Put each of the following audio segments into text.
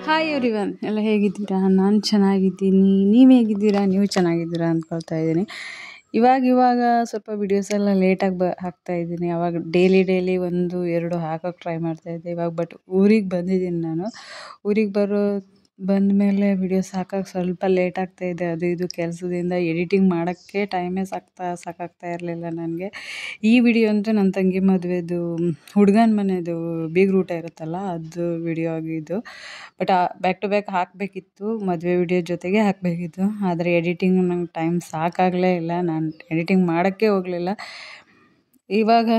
Hi everyone, ಎಲ್ಲ ಹೇಗಿದ್ದೀರಾ? ನಾನು ಚೆನ್ನಾಗಿದ್ದೀನಿ. ನೀವು ಹೇಗಿದ್ದೀರಾ? ನೀವು ಚೆನ್ನಾಗಿದ್ದೀರಾ ಅಂದ್ಕೊಳ್ತಾ ಇದ್ದೀನಿ. ಇವಾಗ ಸ್ವಲ್ಪ ವಿಡಿಯೋಸ್ ಎಲ್ಲ ಲೇಟಾಗಿ ಹಾಕ್ತಾಯಿದ್ದೀನಿ. ಅವಾಗ ಡೈಲಿ 1-2 ಹಾಕೋಕ್ಕೆ ಟ್ರೈ ಮಾಡ್ತಾಯಿದ್ದೆ. ಇವಾಗ ಬಟ್ ಊರಿಗೆ ಬಂದಿದ್ದೀನಿ ನಾನು. ಊರಿಗೆ ಬಂದ ಮೇಲೆ ವಿಡಿಯೋಸ್ ಹಾಕೋಕ್ಕೆ ಸ್ವಲ್ಪ ಲೇಟ್ ಆಗ್ತಾಯಿದೆ. ಅದು ಇದು ಕೆಲಸದಿಂದ ಎಡಿಟಿಂಗ್ ಮಾಡೋಕ್ಕೆ ಟೈಮೇ ಸಾಕಾಗ್ತಾ ಇರಲಿಲ್ಲ ನನಗೆ. ಈ ವಿಡಿಯೋ ಅಂದರೆ ನನ್ನ ತಂಗಿ ಮದುವೆದು ಹುಡುಗನ ಮನೆದು ಬೀಗ್ರೂಟ ಇರುತ್ತಲ್ಲ, ಅದು ವಿಡಿಯೋ ಆಗಿದ್ದು. ಬಟ್ ಬ್ಯಾಕ್ ಟು ಬ್ಯಾಕ್ ಹಾಕಬೇಕಿತ್ತು, ಮದುವೆ ವಿಡಿಯೋ ಜೊತೆಗೆ ಹಾಕಬೇಕಿತ್ತು. ಆದರೆ ಎಡಿಟಿಂಗ್ ನಂಗೆ ಟೈಮ್ ಸಾಕಾಗಲೇ ಇಲ್ಲ. ನಾನು ಎಡಿಟಿಂಗ್ ಮಾಡೋಕ್ಕೆ ಹೋಗಲಿಲ್ಲ. ಇವಾಗ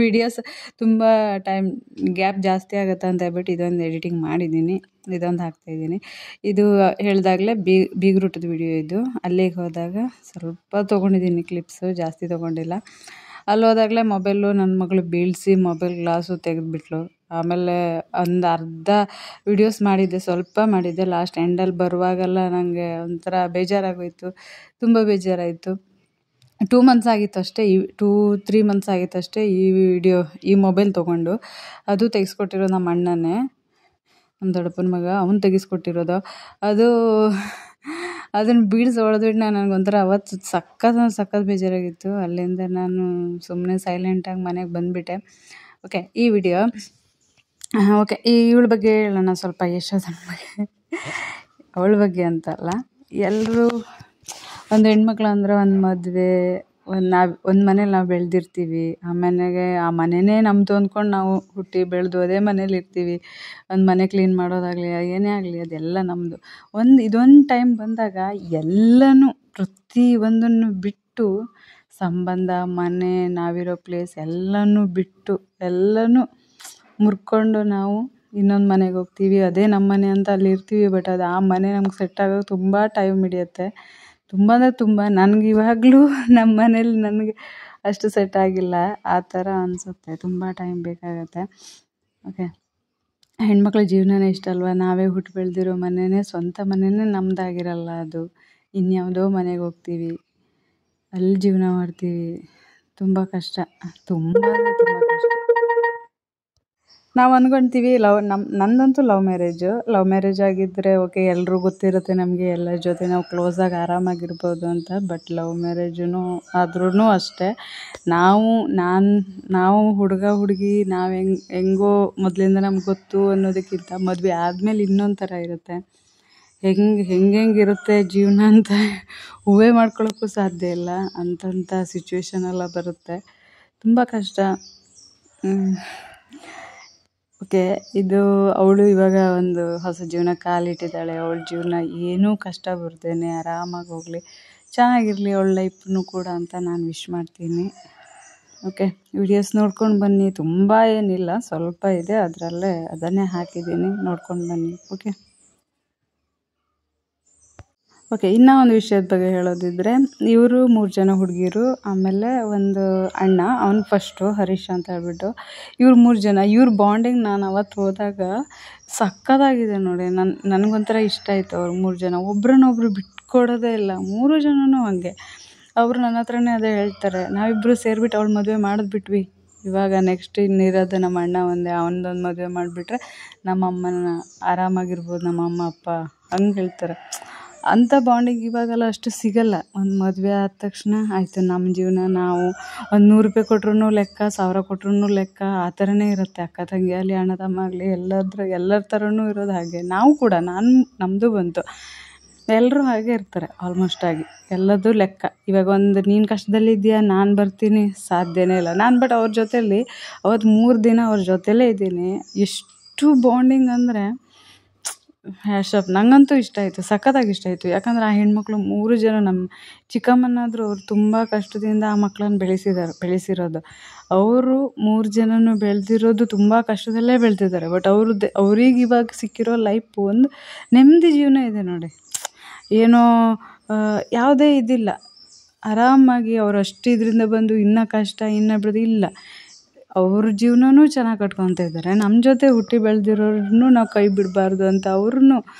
ವಿಡಿಯೋಸ್ ತುಂಬ ಟೈಮ್ ಗ್ಯಾಪ್ ಜಾಸ್ತಿ ಆಗುತ್ತೆ ಅಂತ ಹೇಳ್ಬಿಟ್ಟು ಇದೊಂದು ಎಡಿಟಿಂಗ್ ಮಾಡಿದ್ದೀನಿ, ಇದೊಂದು ಹಾಕ್ತಾಯಿದ್ದೀನಿ. ಇದು ಹೇಳಿದಾಗಲೇ ಬೀಗ್ರೂಟದ ವಿಡಿಯೋ ಇದು. ಅಲ್ಲಿಗೆ ಹೋದಾಗ ಸ್ವಲ್ಪ ತೊಗೊಂಡಿದ್ದೀನಿ ಕ್ಲಿಪ್ಸು, ಜಾಸ್ತಿ ತೊಗೊಂಡಿಲ್ಲ. ಅಲ್ಲಿ ಹೋದಾಗಲೇ ಮೊಬೈಲು ನನ್ನ ಮಗಳು ಬೀಳಿಸಿ ಮೊಬೈಲ್ ಗ್ಲಾಸು ತೆಗೆದುಬಿಟ್ಲು. ಆಮೇಲೆ ಒಂದು ಅರ್ಧ ವಿಡಿಯೋಸ್ ಮಾಡಿದ್ದೆ, ಸ್ವಲ್ಪ ಮಾಡಿದ್ದೆ. ಲಾಸ್ಟ್ ಎಂಡಲ್ಲಿ ಬರುವಾಗೆಲ್ಲ ನನಗೆ ಒಂಥರ ಬೇಜಾರಾಗೋಯಿತು, ತುಂಬ ಬೇಜಾರಾಯಿತು. 2 ಮಂತ್ಸ್ ಆಗಿತ್ತು ಅಷ್ಟೇ, 2-3 ಮಂತ್ಸ್ ಆಗಿತ್ತು ಅಷ್ಟೇ ಈ ಮೊಬೈಲ್ ತೊಗೊಂಡು. ಅದು ತೆಗೆಸ್ಕೊಟ್ಟಿರೋದು ನಮ್ಮ ಅಣ್ಣನೇ, ನಮ್ಮ ದೊಡ್ಡಪ್ಪನ ಮಗ, ಅವನು ತೆಗೆಸ್ಕೊಟ್ಟಿರೋದು. ಅದನ್ನು ಬೀಳಿಸಿ ಹೊಡೆದ್ಬಿಟ್ಟು ನನಗೊಂಥರ ಅವತ್ತು ಸಖತ್ ಬೇಜಾರಾಗಿತ್ತು. ಅಲ್ಲಿಂದ ನಾನು ಸುಮ್ಮನೆ ಸೈಲೆಂಟಾಗಿ ಮನೆಗೆ ಬಂದುಬಿಟ್ಟೆ. ಓಕೆ, ಈ ವಿಡಿಯೋ ಇವಳ ಬಗ್ಗೆ ಹೇಳೋಣ ಸ್ವಲ್ಪ. ಯಶೋಧನ ಬಗ್ಗೆ, ಅವಳ ಬಗ್ಗೆ ಅಂತಲ್ಲ, ಎಲ್ಲರೂ ಒಂದು ಹೆಣ್ಮಕ್ಳು ಅಂದರೆ ಒಂದು ಮದುವೆ, ಒಂದು ಮನೇಲಿ ನಾವು ಬೆಳೆದಿರ್ತೀವಿ. ಆ ಮನೆಯೇ ನಮ್ಮದು ಅಂದ್ಕೊಂಡು ನಾವು ಹುಟ್ಟಿ ಬೆಳೆದು ಅದೇ ಮನೇಲಿ ಇರ್ತೀವಿ. ಒಂದು ಮನೆ ಕ್ಲೀನ್ ಮಾಡೋದಾಗಲಿ, ಏನೇ ಆಗಲಿ, ಅದೆಲ್ಲ ನಮ್ಮದು. ಇದೊಂದು ಟೈಮ್ ಬಂದಾಗ ಎಲ್ಲನೂ ಪ್ರತಿಯೊಂದನ್ನು ಬಿಟ್ಟು, ಸಂಬಂಧ, ಮನೆ, ನಾವಿರೋ ಪ್ಲೇಸ್ ಎಲ್ಲನೂ ಬಿಟ್ಟು, ಎಲ್ಲನೂ ಮುರ್ಕೊಂಡು ನಾವು ಇನ್ನೊಂದು ಮನೆಗೆ ಹೋಗ್ತೀವಿ. ಅದೇ ನಮ್ಮ ಮನೆ ಅಂತ ಅಲ್ಲಿ ಇರ್ತೀವಿ. ಬಟ್ ಅದು ಆ ಮನೆ ನಮ್ಗೆ ಸೆಟ್ ಆಗೋಕ್ಕೆ ತುಂಬ ಟೈಮ್ ಹಿಡಿಯುತ್ತೆ. ತುಂಬ ಅಂದರೆ ತುಂಬ. ನನಗೆ ಇವಾಗಲೂ ನಮ್ಮ ಮನೇಲಿ ನನಗೆ ಅಷ್ಟು ಸೆಟ್ ಆಗಿಲ್ಲ, ಆ ಥರ ಅನಿಸುತ್ತೆ. ತುಂಬ ಟೈಮ್ ಬೇಕಾಗತ್ತೆ. ಓಕೆ, ಹೆಣ್ಮಕ್ಳ ಜೀವನನೇ ಇಷ್ಟ ಅಲ್ವಾ? ನಾವೇ ಹುಟ್ಟು ಬೆಳೆದಿರೋ ಮನೆಯೇ, ಸ್ವಂತ ಮನೆಯೇ ನಮ್ಮದಾಗಿರಲ್ಲ. ಅದು ಇನ್ಯಾವುದೋ ಮನೆಗೆ ಹೋಗ್ತೀವಿ, ಅಲ್ಲಿ ಜೀವನ ಮಾಡ್ತೀವಿ. ತುಂಬ ಕಷ್ಟ, ತುಂಬ ಅಂದರೆ ತುಂಬ ಕಷ್ಟ. ನಾವು ಅಂದ್ಕೊಳ್ತೀವಿ ನಂದಂತೂ ಲವ್ ಮ್ಯಾರೇಜ್ ಆಗಿದ್ದರೆ ಓಕೆ, ಎಲ್ಲರೂ ಗೊತ್ತಿರುತ್ತೆ ನಮಗೆ, ಎಲ್ಲರ ಜೊತೆ ನಾವು ಕ್ಲೋಸಾಗಿ ಆರಾಮಾಗಿರ್ಬೋದು ಅಂತ. ಬಟ್ ಲವ್ ಮ್ಯಾರೇಜೂ ಆದ್ರೂ ಅಷ್ಟೇ, ನಾವು ಹುಡುಗ ಹುಡುಗಿ ನಾವು ಹೆಂಗೋ ಮೊದಲಿಂದ ನಮ್ಗೆ ಗೊತ್ತು ಅನ್ನೋದಕ್ಕಿಂತ ಮದುವೆ ಆದಮೇಲೆ ಇನ್ನೊಂದು ಥರ ಇರುತ್ತೆ. ಹೆಂಗಿರುತ್ತೆ ಜೀವನ ಅಂತ ಊಹೆ ಮಾಡ್ಕೊಳ್ಳೋಕ್ಕೂ ಸಾಧ್ಯ ಇಲ್ಲ. ಅಂಥ ಸಿಚುವೇಶನ್ ಎಲ್ಲ ಬರುತ್ತೆ, ತುಂಬ ಕಷ್ಟ. ಓಕೆ, ಅವಳು ಇವಾಗ ಒಂದು ಹೊಸ ಜೀವನ ಕಾಲಿಟ್ಟಿದ್ದಾಳೆ. ಅವಳ ಜೀವನ ಏನೂ ಕಷ್ಟ ಬರ್ದೇನೆ ಆರಾಮಾಗಿ ಹೋಗಲಿ, ಚೆನ್ನಾಗಿರಲಿ ಅವಳ ಲೈಫ್ನು ಕೂಡ ಅಂತ ನಾನು ವಿಶ್ ಮಾಡ್ತೀನಿ. ಓಕೆ, ವಿಡಿಯೋಸ್ ನೋಡ್ಕೊಂಡು ಬನ್ನಿ. ತುಂಬ ಏನಿಲ್ಲ, ಸ್ವಲ್ಪ ಇದೆ, ಅದನ್ನೇ ಹಾಕಿದ್ದೀನಿ, ನೋಡ್ಕೊಂಡು ಬನ್ನಿ. ಓಕೆ, ಇನ್ನೂ ಒಂದು ವಿಷಯದ ಬಗ್ಗೆ ಹೇಳೋದಿದ್ರೆ, ಇವರು 3 ಜನ ಹುಡುಗಿರು, ಆಮೇಲೆ ಒಂದು ಅಣ್ಣ, ಅವನು ಫಸ್ಟು ಹರೀಶ್ ಅಂತ ಹೇಳ್ಬಿಟ್ಟು. ಇವ್ರು 3 ಜನ, ಇವ್ರ ಬಾಂಡಿಂಗ್ ನಾನು ಅವತ್ತು ಹೋದಾಗ ಸಕ್ಕತ್ತಾಗಿದೆ ನೋಡಿ. ನನಗೊಂಥರ ಇಷ್ಟ ಆಯಿತು. ಅವ್ರು 3 ಜನ ಒಬ್ರನ್ನೊಬ್ರು ಬಿಟ್ಕೊಡೋದೇ ಇಲ್ಲ, 3 ಜನನೂ ಹಾಗೆ. ಅವರು ನನ್ನ ಹತ್ರನೇ ಅದೇ ಹೇಳ್ತಾರೆ, ನಾವಿಬ್ಬರು ಸೇರಿಬಿಟ್ಟು ಅವಳು ಮದುವೆ ಮಾಡಿದ್ಬಿಟ್ವಿ. ಇವಾಗ ನೆಕ್ಸ್ಟ್ ಇನ್ನಿರೋದು ನಮ್ಮ ಅಣ್ಣ ಅವನದೊಂದು ಮದುವೆ ಮಾಡಿಬಿಟ್ರೆ ನಮ್ಮ ಅಮ್ಮನ ಆರಾಮಾಗಿರ್ಬೋದು, ನಮ್ಮ ಅಮ್ಮ ಅಪ್ಪ, ಹಂಗೆ ಹೇಳ್ತಾರೆ. ಅಂಥ ಬಾಂಡಿಂಗ್ ಇವಾಗೆಲ್ಲ ಅಷ್ಟು ಸಿಗಲ್ಲ. ಒಂದು ಮದುವೆ ಆದ ತಕ್ಷಣ ಆಯಿತು, ನಮ್ಮ ಜೀವನ ನಾವು ಒಂದು 100 ರೂಪಾಯಿ ಕೊಟ್ರೂ ಲೆಕ್ಕ, 1000 ಕೊಟ್ರೂ ಲೆಕ್ಕ, ಆ ಥರನೇ ಇರುತ್ತೆ. ಅಕ್ಕ ತಂಗಿ ಆಗಲಿ, ಅಣ್ಣ ತಮ್ಮ ಆಗಲಿ, ಎಲ್ಲರ ಥರನೂ ಇರೋದು ಹಾಗೆ. ನಾವು ಕೂಡ ನಮ್ಮದು ಬಂತು, ಎಲ್ಲರೂ ಹಾಗೆ ಇರ್ತಾರೆ ಆಲ್ಮೋಸ್ಟ್ ಆಗಿ, ಎಲ್ಲದೂ ಲೆಕ್ಕ. ಇವಾಗ ನೀನು ಕಷ್ಟದಲ್ಲಿದ್ದೀಯಾ, ನಾನು ಬರ್ತೀನಿ, ಸಾಧ್ಯನೇ ಇಲ್ಲ. ಬಟ್ ಅವ್ರ ಜೊತೆಯಲ್ಲಿ ಅವತ್ತು 3 ದಿನ ಅವ್ರ ಜೊತೆಲೇ ಇದ್ದೀನಿ. ಎಷ್ಟು ಬಾಂಡಿಂಗ್ ಅಂದರೆ ಹ್ಯಾಶಪ್. ನನಗಂತೂ ಇಷ್ಟ ಆಯಿತು, ಸಖತ್ತಾಗಿ ಇಷ್ಟ ಆಯಿತು. ಯಾಕಂದರೆ ಆ ಹೆಣ್ಮಕ್ಳು 3 ಜನ, ನಮ್ಮ ಚಿಕ್ಕಮ್ಮನಾದರೂ ಅವ್ರು ತುಂಬ ಕಷ್ಟದಿಂದ ಆ ಮಕ್ಕಳನ್ನ ಬೆಳೆಸಿರೋದು. ಅವರು 3 ಜನನೂ ಬೆಳೆದಿರೋದು ತುಂಬ ಕಷ್ಟದಲ್ಲೇ ಬೆಳೆದಿದ್ದಾರೆ. ಬಟ್ ಅವ್ರಿಗೆ ಇವಾಗ ಸಿಕ್ಕಿರೋ ಲೈಫು ಒಂದು ನೆಮ್ಮದಿ ಜೀವನ ಇದೆ ನೋಡಿ. ಏನೋ ಯಾವುದೇ ಇದಿಲ್ಲ, ಆರಾಮಾಗಿ ಅವರು ಅಷ್ಟು ಇದರಿಂದ ಬಂದು ಇನ್ನೂ ಕಷ್ಟ ಬಿಡೋದು ಇಲ್ಲ. ಅವ್ರ ಜೀವನನೂ ಚೆನ್ನಾಗಿ ಕಟ್ಕೊತಾ ಇದ್ದಾರೆ. ನಮ್ಮ ಜೊತೆ ಹುಟ್ಟಿ ಬೆಳೆದಿರೋರನ್ನೂ ನಾವು ಕೈ ಬಿಡಬಾರ್ದು ಅಂತ ಅವ್ರು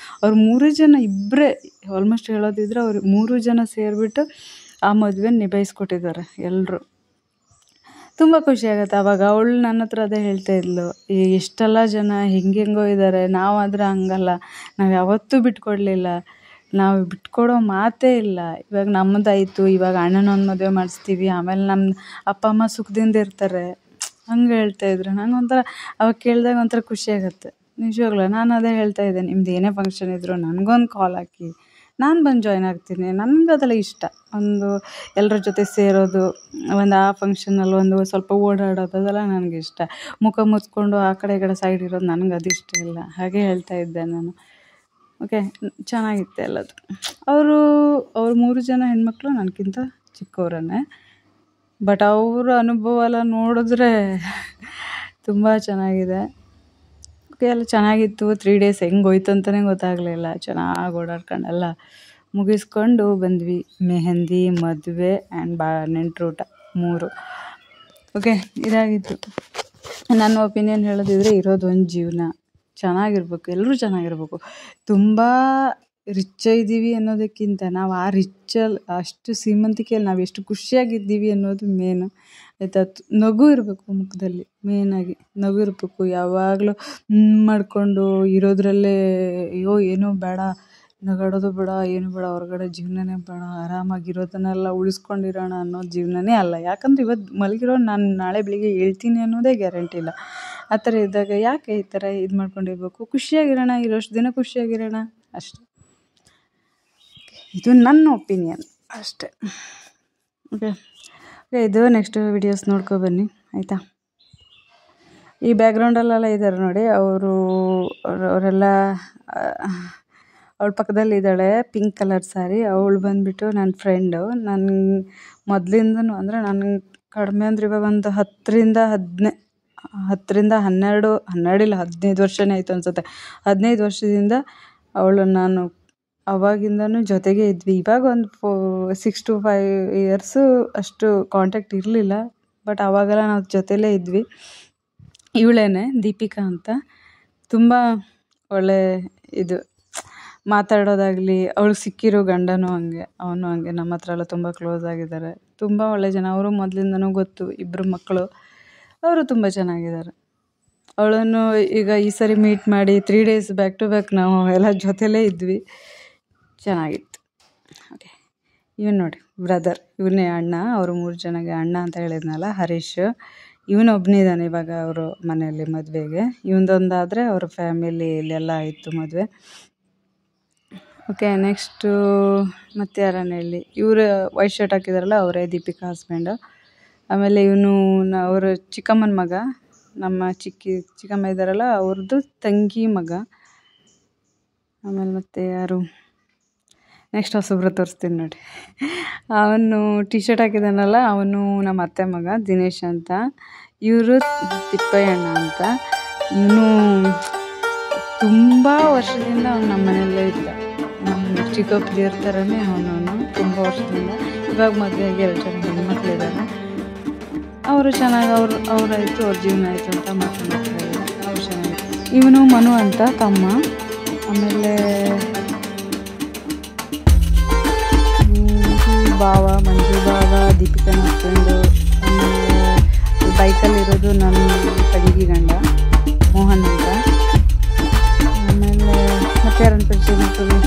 3 ಜನ ಇಬ್ಬರೇ ಆಲ್ಮೋಸ್ಟ್ ಹೇಳೋದಿದ್ರೆ, ಅವ್ರು 3 ಜನ ಸೇರಿಬಿಟ್ಟು ಆ ಮದುವೆ ನಿಭಾಯಿಸ್ಕೊಟ್ಟಿದ್ದಾರೆ ಎಲ್ಲರೂ. ತುಂಬ ಖುಷಿಯಾಗತ್ತೆ. ಆವಾಗ ಅವಳು ನನ್ನ ಹತ್ರ ಅದೇ ಹೇಳ್ತಾ ಇದ್ಲು, ಎಷ್ಟೆಲ್ಲ ಜನ ಹೆಂಗೆಂಗೋ ಇದ್ದಾರೆ, ನಾವಾದ್ರೆ ಹಂಗಲ್ಲ, ನಾವು ಯಾವತ್ತೂ ಬಿಟ್ಕೊಡ್ಲಿಲ್ಲ, ನಾವು ಬಿಟ್ಕೊಡೋ ಮಾತೇ ಇಲ್ಲ. ಇವಾಗ ನಮ್ಮದಾಯಿತು, ಇವಾಗ ಅಣ್ಣನೊಂದು ಮದುವೆ ಮಾಡಿಸ್ತೀವಿ, ಆಮೇಲೆ ನಮ್ಮ ಅಪ್ಪ ಅಮ್ಮ ಸುಖದಿಂದ ಇರ್ತಾರೆ ಹಂಗೆ ಹೇಳ್ತಾ ಇದ್ರು. ನನಗೊಂಥರ ಅವಾಗ ಕೇಳಿದಾಗ ಒಂಥರ ಖುಷಿಯಾಗತ್ತೆ. ನಿಜವಾಗ್ಲೂ ನಾನು ಅದೇ ಹೇಳ್ತಾ ಇದ್ದೆ, ನಿಮ್ದು ಏನೇ ಫಂಕ್ಷನ್ ಇದ್ದರೂ ನನಗೊಂದು ಕಾಲ್ ಹಾಕಿ, ನಾನು ಬಂದು ಜಾಯ್ನ್ ಆಗ್ತೀನಿ. ನನಗೆ ಅದೆಲ್ಲ ಇಷ್ಟ, ಒಂದು ಎಲ್ಲರ ಜೊತೆ ಸೇರೋದು, ಒಂದು ಆ ಫಂಕ್ಷನಲ್ಲಿ ಒಂದು ಸ್ವಲ್ಪ ಓಡಾಡೋದು, ಅದೆಲ್ಲ ನನಗೆ ಇಷ್ಟ. ಮುಖ ಮುಚ್ಕೊಂಡು ಆ ಕಡೆ ಈ ಕಡೆ ಸೈಡ್ ಇರೋದು ನನಗೆ ಅದು ಇಷ್ಟ ಇಲ್ಲ. ಹಾಗೆ ಹೇಳ್ತಾ ಇದ್ದೆ ನಾನು. ಓಕೆ, ಚೆನ್ನಾಗಿತ್ತು ಎಲ್ಲದು. ಅವರು 3 ಜನ ಹೆಣ್ಮಕ್ಳು ನನಗಿಂತ ಚಿಕ್ಕವರನ್ನೇ. ಬಟ್ ಅವರ ಅನುಭವ ಎಲ್ಲ ನೋಡಿದ್ರೆ ತುಂಬ ಚೆನ್ನಾಗಿದೆ. ಓಕೆ, ಎಲ್ಲ ಚೆನ್ನಾಗಿತ್ತು. 3 ಡೇಸ್ ಹೆಂಗೆ ಹೋಯ್ತು ಅಂತಲೇ ಗೊತ್ತಾಗಲಿಲ್ಲ. ಚೆನ್ನಾಗಿ ಓಡಾಡ್ಕೊಂಡೆಲ್ಲ ಮುಗಿಸ್ಕೊಂಡು ಬಂದ್ವಿ. ಮೆಹಂದಿ, ಮದುವೆ ಆ್ಯಂಡ್ ನೆಂಟ್ರೂಟ 3. ಓಕೆ, ಇದಾಗಿತ್ತು. ನನ್ನ ಒಪಿನಿಯನ್ ಹೇಳೋದಿದ್ರೆ, ಇರೋದೊಂದು ಜೀವನ, ಚೆನ್ನಾಗಿರ್ಬೇಕು, ಎಲ್ಲರೂ ಚೆನ್ನಾಗಿರ್ಬೇಕು. ತುಂಬ ರಿಚ್ ಇದ್ದೀವಿ ಅನ್ನೋದಕ್ಕಿಂತ ನಾವು ಆ ರಿಚ್ಚಲ್ಲಿ, ಅಷ್ಟು ಶ್ರೀಮಂತಿಕೆಯಲ್ಲಿ ನಾವು ಎಷ್ಟು ಖುಷಿಯಾಗಿದ್ದೀವಿ ಅನ್ನೋದು ಮೇನು, ಆಯಿತಾ. ನಗು ಇರಬೇಕು ಮುಖದಲ್ಲಿ, ಮೇಯ್ನಾಗಿ ನಗು ಇರಬೇಕು. ಯಾವಾಗಲೂ ಮಾಡಿಕೊಂಡು ಇರೋದ್ರಲ್ಲೇ ಅಯ್ಯೋ ಏನೂ ಬೇಡ, ನಗಾಡೋದು ಬೇಡ, ಏನು ಬೇಡ, ಹೊರಗಡೆ ಜೀವನನೇ ಬೇಡ, ಆರಾಮಾಗಿರೋದನ್ನೆಲ್ಲ ಉಳಿಸ್ಕೊಂಡಿರೋಣ ಅನ್ನೋ ಜೀವನನೇ ಅಲ್ಲ. ಯಾಕಂದರೆ ಇವತ್ತು ಮಲಗಿರೋ ನಾನು ನಾಳೆ ಬೆಳಿಗ್ಗೆ ಹೇಳ್ತೀನಿ ಅನ್ನೋದೇ ಗ್ಯಾರಂಟಿ ಇಲ್ಲ. ಆ ಥರ ಇದ್ದಾಗ ಯಾಕೆ ಈ ಥರ ಇದು ಮಾಡ್ಕೊಂಡಿರ್ಬೇಕು? ಖುಷಿಯಾಗಿರೋಣ, ಇರೋಷ್ಟು ದಿನ ಖುಷಿಯಾಗಿರೋಣ ಅಷ್ಟೆ. ಇದು ನನ್ನ ಒಪಿನಿಯನ್ ಅಷ್ಟೆ. ಓಕೆ, ಇದು ನೆಕ್ಸ್ಟ್ ವಿಡಿಯೋಸ್ ನೋಡ್ಕೊಬನ್ನಿ, ಆಯಿತಾ. ಈ ಬ್ಯಾಕ್ಗ್ರೌಂಡಲ್ಲೆಲ್ಲ ಇದ್ದಾರೆ ನೋಡಿ, ಅವರೆಲ್ಲ ಅವಳ ಪಕ್ಕದಲ್ಲಿ ಇದ್ದಾಳೆ, ಪಿಂಕ್ ಕಲರ್ ಸ್ಯಾರಿ. ಅವಳು ಬಂದುಬಿಟ್ಟು ನನ್ನ ಫ್ರೆಂಡು. ನನ್ನ ಮೊದಲಿಂದನೂ ಅಂದರೆ ನನಗೆ ಕಡಿಮೆ ಅಂದರೆ ಇವಾಗ ಒಂದು 15 ವರ್ಷನೇ ಆಯಿತು ಅನಿಸುತ್ತೆ. 15 ವರ್ಷದಿಂದ ಅವಳು ನಾನು ಅವಾಗಿಂದನೂ ಜೊತೆಗೆ ಇದ್ವಿ. ಇವಾಗ ಒಂದು 6 to 5 ಇಯರ್ಸು ಅಷ್ಟು ಕಾಂಟ್ಯಾಕ್ಟ್ ಇರಲಿಲ್ಲ, ಬಟ್ ಆವಾಗೆಲ್ಲ ನಾವು ಜೊತೆಲೇ ಇದ್ವಿ. ಇವಳೇನೆ ದೀಪಿಕಾ ಅಂತ, ತುಂಬ ಒಳ್ಳೆ ಇದು ಮಾತಾಡೋದಾಗಲಿ, ಅವಳು ಸಿಕ್ಕಿರೋ ಗಂಡನೂ ಹಂಗೆ, ಅವನು ಹಂಗೆ, ನಮ್ಮ ಹತ್ರ ಎಲ್ಲ ತುಂಬ ಕ್ಲೋಸ್ ಆಗಿದ್ದಾರೆ. ತುಂಬ ಒಳ್ಳೆ ಜನ. ಅವರು ಮೊದಲಿಂದನೂ ಗೊತ್ತು, 2 ಮಕ್ಕಳು, ಅವರು ತುಂಬ ಚೆನ್ನಾಗಿದ್ದಾರೆ. ಅವಳನ್ನು ಈಗ ಈ ಸರಿ ಮೀಟ್ ಮಾಡಿ 3 ಡೇಸ್ ಬ್ಯಾಕ್ ಟು ಬ್ಯಾಕ್ ನಾವು ಎಲ್ಲ ಜೊತೆಲೇ ಇದ್ವಿ, ಚೆನ್ನಾಗಿತ್ತು. ಓಕೆ, ಇವನು ನೋಡಿ ಬ್ರದರ್, ಇವನೇ ಅಣ್ಣ. ಅವರು 3 ಜನಗೆ ಅಣ್ಣ ಅಂತ ಹೇಳಿದ್ನಲ್ಲ, ಹರೀಶ್. ಇವನೊಬ್ಬನಿದ್ದಾನೆ ಇವಾಗ ಅವರು ಮನೆಯಲ್ಲಿ ಮದುವೆಗೆ. ಇವನದೊಂದಾದರೆ ಅವ್ರ ಫ್ಯಾಮಿಲಿಯಲ್ಲೆಲ್ಲ ಆಯಿತು ಮದುವೆ. ಓಕೆ, ನೆಕ್ಸ್ಟು ಮತ್ತೆ ಯಾರನ್ನ ಹೇಳಿ, ಇವರು ವೈಟ್ ಶರ್ಟ್ ಹಾಕಿದಾರಲ್ಲ ಅವರೇ ದೀಪಿಕಾ ಹಸ್ಬೆಂಡು. ಆಮೇಲೆ ಇವನು ಅವ್ರ ಚಿಕ್ಕಮ್ಮನ ಮಗ, ನಮ್ಮ ಚಿಕ್ಕಮ್ಮ ಇದ್ದಾರಲ್ಲ ಅವ್ರದ್ದು ತಂಗಿ ಮಗ. ಆಮೇಲೆ ಮತ್ತೆ ಯಾರು ನೆಕ್ಸ್ಟ್ ಹೊಸಬ್ರು ತೋರಿಸ್ತೀನಿ ನೋಡಿ. ಅವನು ಟಿ ಶರ್ಟ್ ಹಾಕಿದಾನಲ್ಲ, ಅವನು ನಮ್ಮ ಅತ್ತೆ ಮಗ ದಿನೇಶ್ ಅಂತ. ಇವರು ತಿಪ್ಪಯ್ಯಣ್ಣ ಅಂತ. ಇವನು ತುಂಬ ವರ್ಷದಿಂದ ಅವ್ನು ನಮ್ಮ ಮನೆಯಲ್ಲೇ ಇದ್ದ, ನಮ್ಮ ಚಿಕ್ಕಪ್ಪನ ಥರನೇ ಅವನು ತುಂಬ ವರ್ಷದಿಂದ. ಇವಾಗ ಮದುವೆಗೆ 2 ಜನ ಹೆಣ್ಮಕ್ಳಿದ್ದಾರೆ. ಅವರು ಚೆನ್ನಾಗಿ ಅವರಾಯಿತು, ಅವ್ರ ಜೀವನ ಆಯಿತು ಅಂತ ಮಾತಾಡ್ತಾರೆ. ಅವ್ರು ಚೆನ್ನಾಗಿತ್ತು. ಇವನು ಮನು ಅಂತ ತಮ್ಮ. ಆಮೇಲೆ ಮಂಜು ಬಾವ, ದೀಪಿಕಾ ಹಸ್ಬೆಂಡು. ಆಮೇಲೆ ಬೈಕಲ್ಲಿರೋದು ನನ್ನ ತಂಗಿ ಗಂಡ ಮೋಹನ್ ಅಂತ. ಆಮೇಲೆ ಮತ್ತೆ ಯಾರನ್ನು ಪರಿಚಯ ಮಾಡ್ತೀವಿ,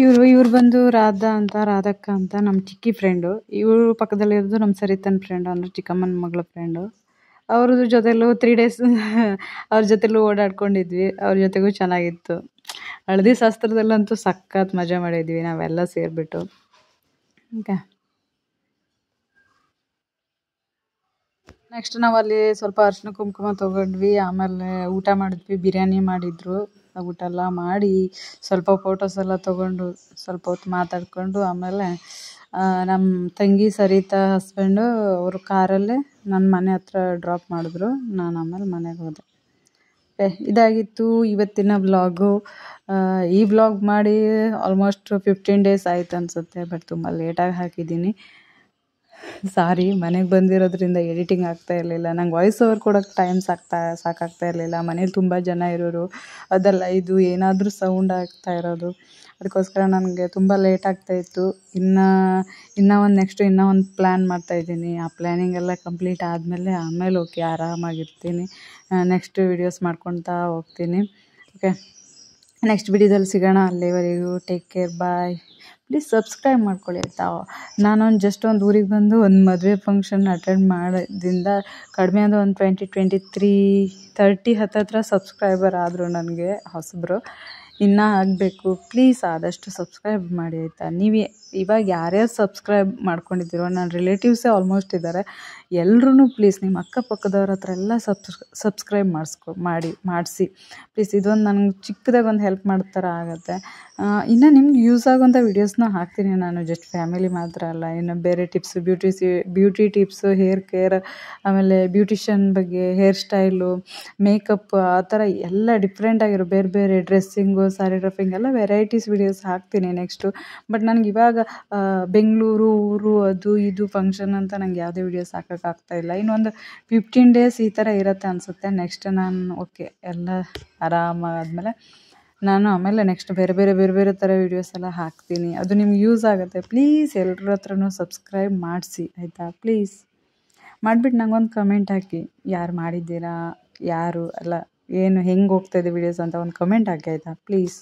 ಇವ್ರು ಬಂದು ರಾಧಕ್ಕ ಅಂತ ನಮ್ಮ ಚಿಕ್ಕಿ ಫ್ರೆಂಡು. ಇವರು ಪಕ್ಕದಲ್ಲಿರೋದು ನಮ್ಮ ಸರಿತನ ಫ್ರೆಂಡು, ಅಂದರೆ ಚಿಕ್ಕಮ್ಮನ ಮಗಳ ಫ್ರೆಂಡು. ಅವ್ರದ್ದು ಜೊತೆಲೂ 3 ಡೇಸ್ ಅವ್ರ ಜೊತೆಲೂ ಓಡಾಡ್ಕೊಂಡಿದ್ವಿ. ಅವ್ರ ಜೊತೆಗೂ ಚೆನ್ನಾಗಿತ್ತು. ಹಳದಿ ಶಾಸ್ತ್ರದಲ್ಲಂತೂ ಸಖತ್ ಮಜಾ ಮಾಡಿದ್ವಿ ನಾವೆಲ್ಲ ಸೇರಿಬಿಟ್ಟು. ಓಕೆ, ನೆಕ್ಸ್ಟ್ ನಾವಲ್ಲಿ ಸ್ವಲ್ಪ ಅರಿಶಿನ ಕುಂಕುಮ ತೊಗೊಂಡ್ವಿ. ಆಮೇಲೆ ಊಟ ಮಾಡಿದ್ವಿ, ಬಿರಿಯಾನಿ ಮಾಡಿದ್ರು. ಊಟ ಎಲ್ಲ ಮಾಡಿ ಸ್ವಲ್ಪ ಫೋಟೋಸ್ ಎಲ್ಲ ತೊಗೊಂಡು ಸ್ವಲ್ಪ ಹೊತ್ತು ಮಾತಾಡಿಕೊಂಡು ಆಮೇಲೆ ನಮ್ಮ ತಂಗಿ ಸರಿತಾ ಹಸ್ಬೆಂಡು ಅವರು ಕಾರಲ್ಲೇ ನನ್ನ ಮನೆ ಹತ್ರ ಡ್ರಾಪ್ ಮಾಡಿದ್ರು. ನಾನು ಆಮೇಲೆ ಮನೆಗೆ ಹೋದೆ. ಇದಾಗಿತ್ತು ಇವತ್ತಿನ ವ್ಲಾಗು. ಈ ವ್ಲಾಗ್ ಮಾಡಿ ಆಲ್ಮೋಸ್ಟ್ 15 ಡೇಸ್ ಆಯ್ತು ಅನಿಸುತ್ತೆ. ಬಟ್ ತುಂಬ ಲೇಟಾಗಿ ಹಾಕಿದ್ದೀನಿ. ಸಾರಿ, ಮನೆಗೆ ಬಂದಿರೋದ್ರಿಂದ ಎಡಿಟಿಂಗ್ ಆಗ್ತಾ ಇರಲಿಲ್ಲ. ನಂಗೆ ವಾಯ್ಸ್ ಓವರ್ ಕೊಡೋಕ್ಕೆ ಟೈಮ್ ಸಾಕಾಗ್ತಾ ಇರಲಿಲ್ಲ. ಮನೇಲಿ ತುಂಬ ಜನ ಇರೋರು, ಅದೆಲ್ಲ ಇದು ಏನಾದರೂ ಸೌಂಡ್ ಆಗ್ತಾ ಇರೋದು. ಅದಕ್ಕೋಸ್ಕರ ನನಗೆ ತುಂಬ ಲೇಟ್ ಆಗ್ತಾಯಿತ್ತು. ಇನ್ನೂ ಒಂದು ಪ್ಲ್ಯಾನ್ ಮಾಡ್ತಾಯಿದ್ದೀನಿ. ಆ ಪ್ಲ್ಯಾನಿಂಗ್ ಎಲ್ಲ ಕಂಪ್ಲೀಟ್ ಆಮೇಲೆ ಓಕೆ ಆರಾಮಾಗಿರ್ತೀನಿ. ನೆಕ್ಸ್ಟ್ ವೀಡಿಯೋಸ್ ಮಾಡ್ಕೊತಾ ಹೋಗ್ತೀನಿ. ಓಕೆ, ನೆಕ್ಸ್ಟ್ ವಿಡಿಯೋದಲ್ಲಿ ಸಿಗೋಣ. ಅಲ್ಲಿವರೆಗೂ take care, bye. Please subscribe ಮಾಡ್ಕೊಳ್ಳಿ ಆಯಿತಾ. ನಾನೊಂದು ಜಸ್ಟ್ ಒಂದು ಊರಿಗೆ ಬಂದು ಒಂದು ಮದುವೆ ಫಂಕ್ಷನ್ ಅಟೆಂಡ್ ಮಾಡೋದ್ರಿಂದ ಕಡಿಮೆ ಅಂದರೆ ಒಂದು 30 ಹತ್ತತ್ರ ಸಬ್ಸ್ಕ್ರೈಬರ್ ಆದರು ನನಗೆ ಹೊಸಬರು. ಇನ್ನೂ ಆಗಬೇಕು. ಪ್ಲೀಸ್ ಆದಷ್ಟು ಸಬ್ಸ್ಕ್ರೈಬ್ ಮಾಡಿ ಆಯಿತಾ. ನೀವು ಇವಾಗ ಯಾರ್ಯಾರು ಸಬ್ಸ್ಕ್ರೈಬ್ ಮಾಡ್ಕೊಂಡಿದ್ದೀರೋ ನನ್ನ ರಿಲೇಟಿವ್ಸೇ ಆಲ್ಮೋಸ್ಟ್ ಇದ್ದಾರೆ. ಎಲ್ಲರೂ ಪ್ಲೀಸ್ ನಿಮ್ಮ ಅಕ್ಕಪಕ್ಕದವ್ರ ಹತ್ರ ಎಲ್ಲ ಸಬ್ಸ್ಕ್ರೈಬ್ ಮಾಡಿಸಿ ಪ್ಲೀಸ್. ಇದೊಂದು ನನಗೆ ಚಿಕ್ಕದಾಗಿ ಒಂದು ಹೆಲ್ಪ್ ಮಾಡೋ ಥರ ಆಗುತ್ತೆ. ಇನ್ನು ನಿಮ್ಗೆ ಯೂಸ್ ಆಗೋಂಥ ವೀಡಿಯೋಸ್ನ ಹಾಕ್ತೀನಿ ನಾನು. ಜಸ್ಟ್ ಫ್ಯಾಮಿಲಿ ಮಾತ್ರ ಅಲ್ಲ, ಇನ್ನು ಬೇರೆ tips, beauty tips, hair care, ಆಮೇಲೆ ಬ್ಯೂಟಿಷನ್ ಬಗ್ಗೆ, ಹೇರ್ ಸ್ಟೈಲು, ಮೇಕಪ್, ಆ ಥರ ಎಲ್ಲ ಡಿಫ್ರೆಂಟಾಗಿರೋ ಬೇರೆ ಬೇರೆ ಡ್ರೆಸ್ಸಿಂಗು, ಸ್ಯಾರಿ ಡ್ರಫಿಂಗ್ ಎಲ್ಲ ವೆರೈಟೀಸ್ ವೀಡಿಯೋಸ್ ಹಾಕ್ತೀನಿ ನೆಕ್ಸ್ಟು. ಬಟ್ ನನಗೆ ಇವಾಗ ಬೆಂಗಳೂರು ಊರು ಅದು ಇದು ಫಂಕ್ಷನ್ ಅಂತ ನಂಗೆ ಯಾವುದೇ ವೀಡಿಯೋಸ್ ಹಾಕೋಕ್ಕಾಗ್ತಾಯಿಲ್ಲ. ಇನ್ನೊಂದು 15 ಡೇಸ್ ಈ ಥರ ಇರುತ್ತೆ ಅನಿಸುತ್ತೆ. ನೆಕ್ಸ್ಟ್ ನಾನು ಓಕೆ ಎಲ್ಲ ಆರಾಮಾದ್ಮೇಲೆ ನಾನು ಆಮೇಲೆ ನೆಕ್ಸ್ಟ್ ಬೇರೆ ಬೇರೆ ಥರ ವೀಡಿಯೋಸ್ ಎಲ್ಲ ಹಾಕ್ತೀನಿ. ಅದು ನಿಮ್ಗೆ ಯೂಸ್ ಆಗುತ್ತೆ. ಪ್ಲೀಸ್ ಎಲ್ಲರ ಹತ್ರನೂ ಸಬ್ಸ್ಕ್ರೈಬ್ ಮಾಡಿಸಿ ಆಯಿತಾ. ಪ್ಲೀಸ್ ಮಾಡಿಬಿಟ್ಟು ನಂಗೊಂದು ಕಮೆಂಟ್ ಹಾಕಿ, ಯಾರು ಮಾಡಿದ್ದೀರಾ, ಯಾರು ಅಲ್ಲ, ಏನು ಹೆಂಗೆ ಹೋಗ್ತಾಯಿದೆ ವೀಡಿಯೋಸ್ ಅಂತ ಒಂದು ಕಮೆಂಟ್ ಹಾಕಿ ಆಯಿತಾ ಪ್ಲೀಸ್.